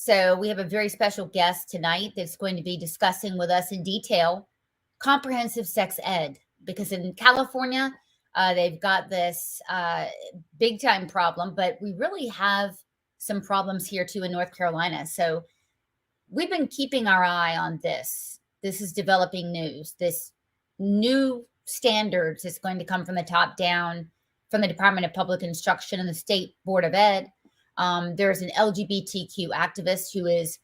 So we have a very special guest tonight that's going to be discussing with us in detail comprehensive sex ed. Because in California, they've got this big time problem, but we really have some problems here too in North Carolina. So we've been keeping our eye on this. This is developing news. This new standards is going to come from the top down, from the Department of Public Instruction and the State Board of Ed. There's an LGBTQ activist who is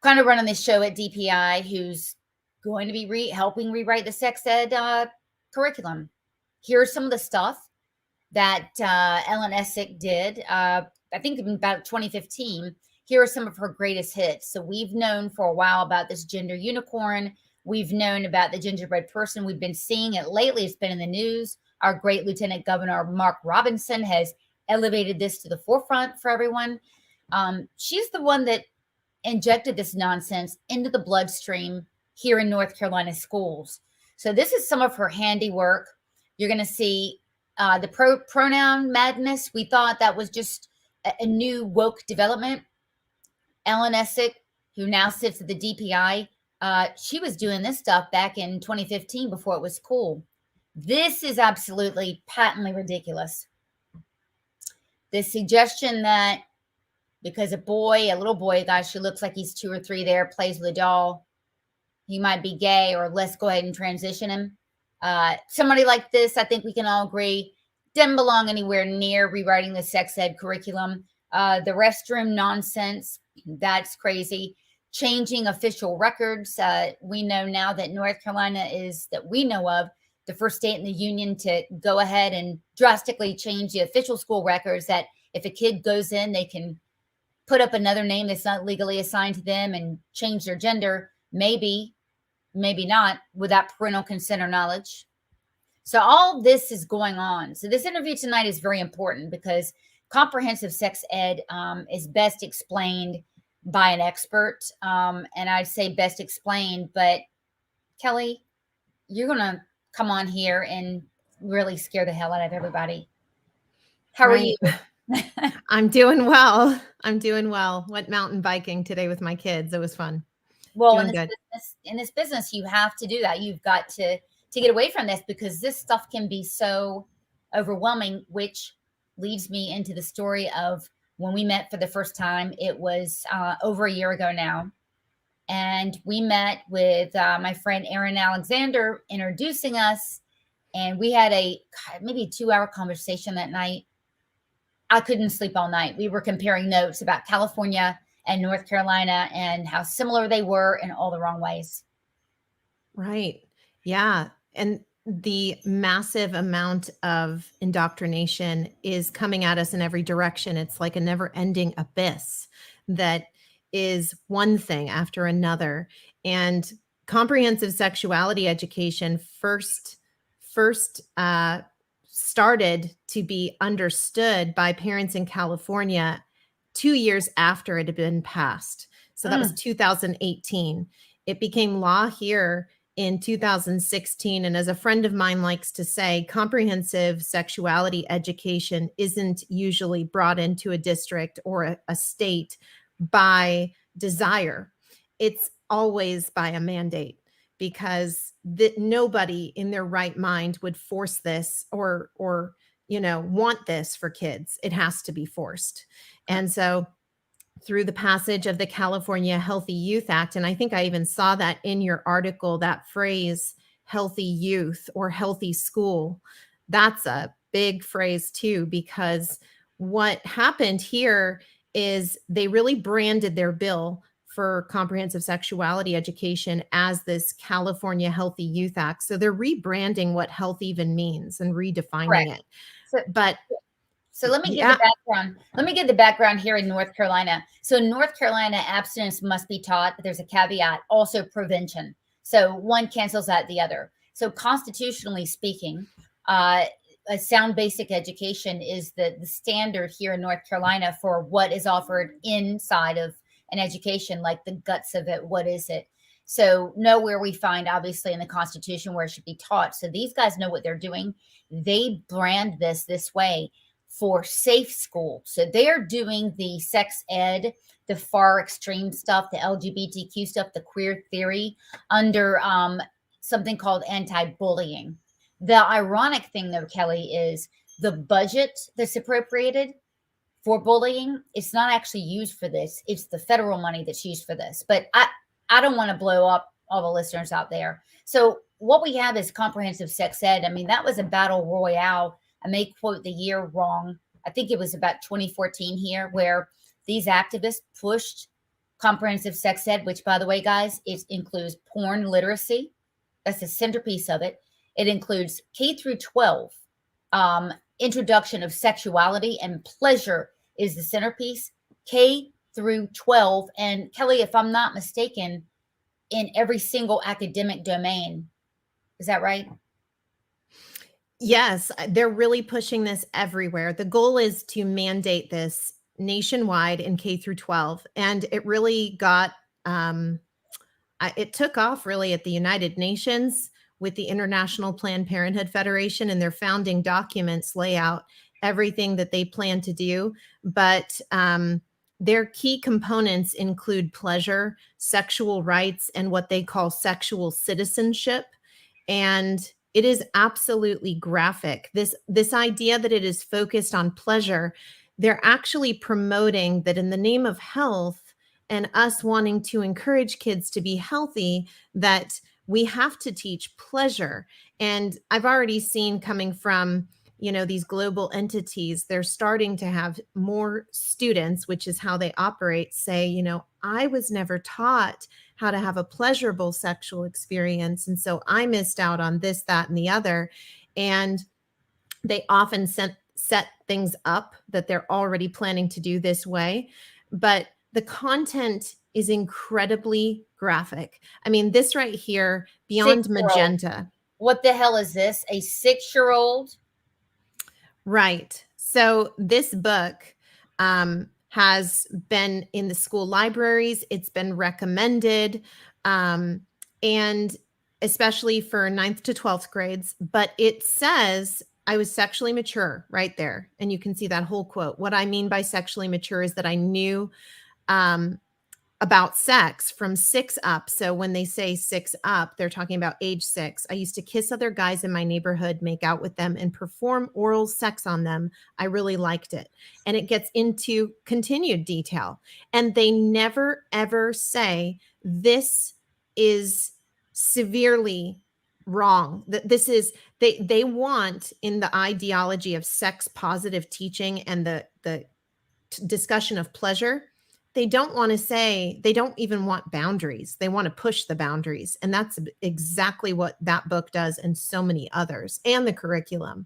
kind of running this show at DPI, who's going to be helping rewrite the sex ed curriculum. Here's some of the stuff that Ellen Essick did, I think in about 2015. Here are some of her greatest hits. So we've known for a while about this gender unicorn. We've known about the gingerbread person. We've been seeing it lately. It's been in the news. Our great Lieutenant Governor Mark Robinson has elevated this to the forefront for everyone. She's the one that injected this nonsense into the bloodstream here in North Carolina schools. So this is some of her handiwork. You're going to see the pronoun madness. We thought that was just a new woke development. Ellen Essick, who now sits at the DPI, she was doing this stuff back in 2015 before it was cool. This is absolutely patently ridiculous. The suggestion that because a little boy, guys, she looks like he's 2 or 3 there, plays with a doll, he might be gay, or let's go ahead and transition him. Somebody like this, I think we can all agree, didn't belong anywhere near rewriting the sex ed curriculum. The restroom nonsense, that's crazy. Changing official records. We know now that North Carolina is, that we know of, the first state in the union to go ahead and drastically change the official school records, that if a kid goes in, they can put up another name that's not legally assigned to them and change their gender, maybe not, without parental consent or knowledge. So all this is going on. So this interview tonight is very important because comprehensive sex ed is best explained by an expert. And I'd say best explained, but Kelly, you're going to come on here and really scare the hell out of everybody. How are you? I'm doing well. Went mountain biking today with my kids. It was fun. Well, in this business, you have to do that. You've got to get away from this because this stuff can be so overwhelming, which leads me into the story of when we met for the first time. It was over a year ago now. And we met with my friend Aaron Alexander introducing us. And we had maybe a 2-hour conversation that night. I couldn't sleep all night. We were comparing notes about California and North Carolina and how similar they were in all the wrong ways. Right. Yeah. And the massive amount of indoctrination is coming at us in every direction. It's like a never-ending abyss that is one thing after another. And comprehensive sexuality education first started to be understood by parents in California 2 years after it had been passed. So that was 2018. It became law here in 2016. And as a friend of mine likes to say, comprehensive sexuality education isn't usually brought into a district or a state by desire. It's always by a mandate, because nobody in their right mind would force this or want this for kids. It has to be forced. And so through the passage of the California Healthy Youth Act, and I think I even saw that in your article, that phrase, healthy youth or healthy school, that's a big phrase too, because what happened here is they really branded their bill for comprehensive sexuality education as this California Healthy Youth Act. So they're rebranding what health even means and redefining it. So let me give the background. Let me give the background here in North Carolina. So in North Carolina, abstinence must be taught, but there's a caveat, also prevention. So one cancels out the other. So constitutionally speaking, a sound basic education is the standard here in North Carolina for what is offered inside of an education, like the guts of it. What is it? So nowhere we find, obviously, in the Constitution where it should be taught. So these guys know what they're doing. They brand this way for safe school. So they're doing the sex ed the far extreme stuff, the LGBTQ stuff, the queer theory, under something called anti-bullying. The ironic thing, though, Kelly, is the budget that's appropriated for bullying, it's not actually used for this. It's the federal money that's used for this. But I don't want to blow up all the listeners out there. So what we have is comprehensive sex ed. I mean, that was a battle royale. I may quote the year wrong. I think it was about 2014 here, where these activists pushed comprehensive sex ed, which, by the way, guys, it includes porn literacy. That's the centerpiece of it. It includes K through 12, introduction of sexuality, and pleasure is the centerpiece. K through 12. And Kelly, if I'm not mistaken, in every single academic domain. Is that right? Yes, they're really pushing this everywhere. The goal is to mandate this nationwide in K through 12. And it really got, it took off really at the United Nations with the International Planned Parenthood Federation, and their founding documents lay out everything that they plan to do. But their key components include pleasure, sexual rights, and what they call sexual citizenship. And it is absolutely graphic. This idea that it is focused on pleasure, they're actually promoting that in the name of health and us wanting to encourage kids to be healthy, that we have to teach pleasure. And I've already seen, coming from, these global entities, they're starting to have more students, which is how they operate, say, I was never taught how to have a pleasurable sexual experience. And so I missed out on this, that, and the other. And they often set things up that they're already planning to do this way. But the content is incredibly graphic. I mean, this right here, beyond magenta. What the hell is this? A 6-year-old? Right. So this book has been in the school libraries. It's been recommended, and especially for 9th to 12th grades. But it says, I was sexually mature right there. And you can see that whole quote. What I mean by sexually mature is that I knew about sex from 6 up. So when they say 6 up, they're talking about age 6. I used to kiss other guys in my neighborhood, make out with them, and perform oral sex on them. I really liked it. And it gets into continued detail. And they never, ever say this is severely wrong. This is, they want, in the ideology of sex positive teaching and the discussion of pleasure, they don't want to say, they don't even want boundaries. They want to push the boundaries. And that's exactly what that book does, and so many others, and the curriculum.